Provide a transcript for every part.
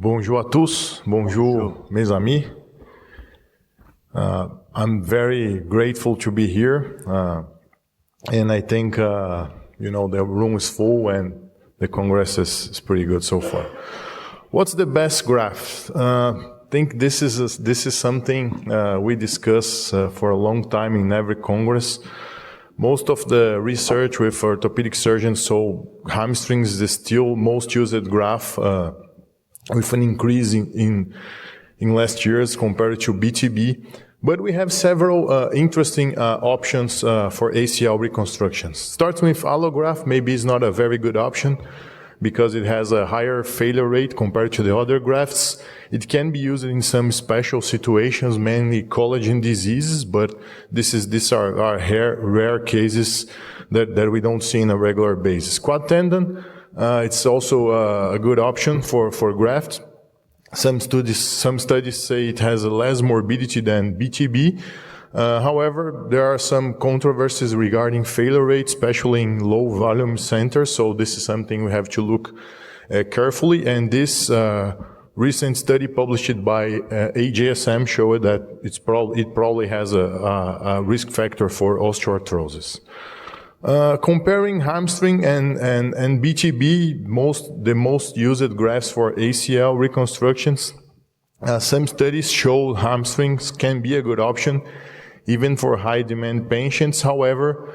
Bonjour à tous, bonjour mes amis. I'm very grateful to be here, and I think the room is full and the Congress is pretty good so far. What's the best graft? I think this is something we discuss for a long time in every Congress. Most of the research with orthopedic surgeons, so hamstrings is the still most used graft with an increase in last years compared to BTB. But we have several interesting options for ACL reconstructions. Starting with allograft, maybe it's not a very good option because it has a higher failure rate compared to the other grafts. It can be used in some special situations, mainly collagen diseases, but these are rare cases that we don't see on a regular basis. Quad tendon, it's also a good option for graft. Some studies say it has a less morbidity than BTB. However, there are some controversies regarding failure rate, especially in low volume centers. So this is something we have to look carefully. And this recent study published by AJSM showed that it probably has a risk factor for osteoarthrosis. Comparing hamstring and BTB, the most used grafts for ACL reconstructions, some studies show hamstrings can be a good option even for high demand patients. However,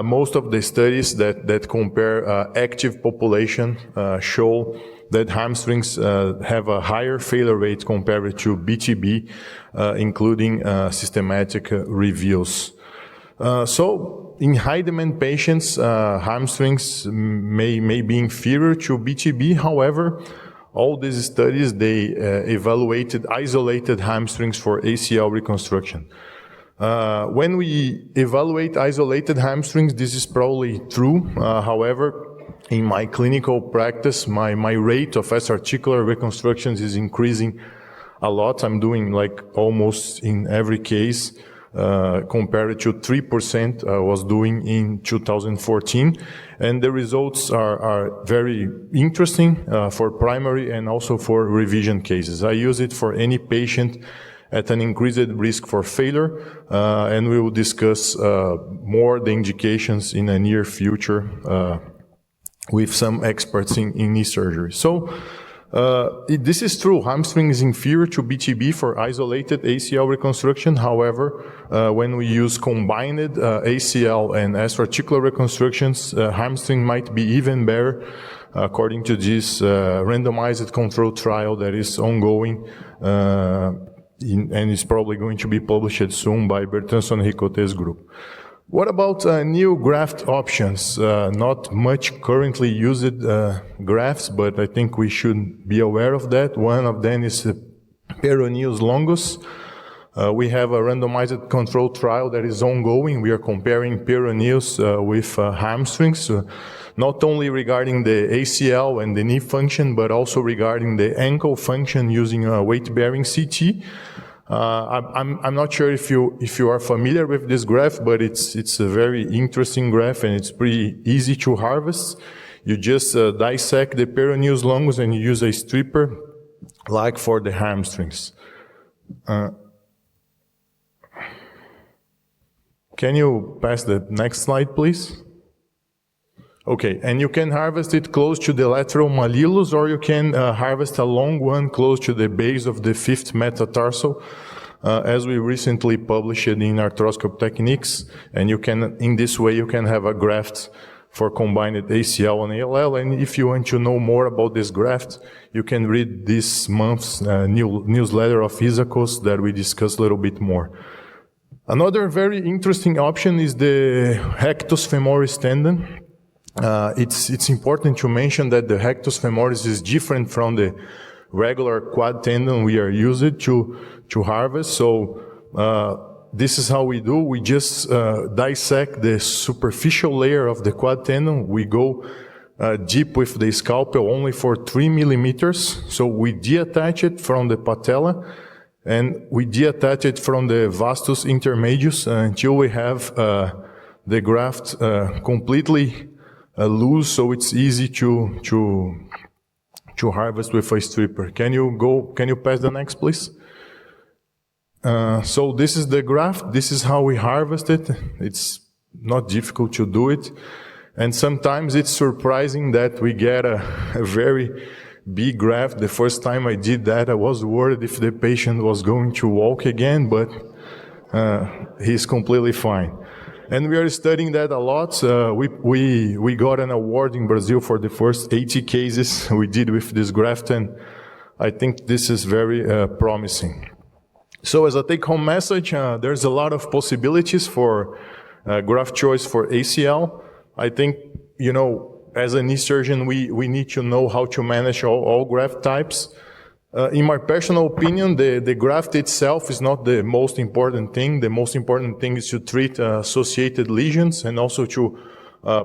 most of the studies that compare active population show that hamstrings have a higher failure rate compared to BTB, including systematic reviews. So in high demand patients, hamstrings may be inferior to BTB. However, all these studies, they evaluated isolated hamstrings for ACL reconstruction. When we evaluate isolated hamstrings, this is probably true. However, in my clinical practice, my rate of S-articular reconstructions is increasing a lot. I'm doing like almost in every case, compared to 3% I was doing in 2014. And the results are very interesting for primary and also for revision cases. I use it for any patient at an increased risk for failure, and we will discuss more the indications in the near future with some experts in knee surgery. So this is true. Hamstring is inferior to BTB for isolated ACL reconstruction. However, when we use combined ACL and S-articular reconstructions, hamstring might be even better according to this randomized control trial that is ongoing and is probably going to be published soon by Bertanson Ricote's group. What about new graft options? Not much currently used grafts, but I think we should be aware of that. One of them is peroneus longus. We have a randomized control trial that is ongoing. We are comparing peroneus with hamstrings, not only regarding the ACL and the knee function, but also regarding the ankle function using a weight-bearing CT. I'm not sure if you are familiar with this graft, but it's a very interesting graft and it's pretty easy to harvest. You just dissect the peroneus longus and you use a stripper like for the hamstrings. Can you pass the next slide, please? Okay, and you can harvest it close to the lateral malleolus, or you can harvest a long one close to the base of the fifth metatarsal, as we recently published in Arthroscope Techniques. And you can, in this way, you can have a graft for combined ACL and ALL. And if you want to know more about this graft, you can read this month's newsletter of Isacos that we discuss a little bit more. Another very interesting option is the Rectus femoris tendon. It's important to mention that the Rectus femoris is different from the regular quad tendon we are used to harvest. So this is how we do. We just dissect the superficial layer of the quad tendon. We go deep with the scalpel only for 3 millimeters. So we deattach it from the patella and we deattach it from the vastus intermedius until we have the graft completely loose, so it's easy to to harvest with a stripper. Can you pass the next, please? So this is the graft. This is how we harvest it. It's not difficult to do it. And sometimes it's surprising that we get a very big graft. The first time I did that, I was worried if the patient was going to walk again, but he's completely fine. And we are studying that a lot. We got an award in Brazil for the first 80 cases we did with this graft, and I think this is very promising. So as a take-home message, there's a lot of possibilities for graft choice for ACL. I think, you know, as a knee surgeon, we need to know how to manage all graft types. In my personal opinion, the graft itself is not the most important thing. The most important thing is to treat associated lesions and also to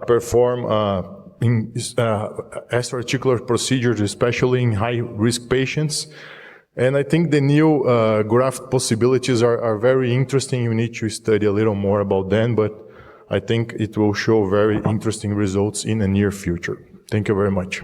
perform extra-articular procedures, especially in high-risk patients. And I think the new graft possibilities are very interesting. We need to study a little more about them, but I think it will show very interesting results in the near future. Thank you very much.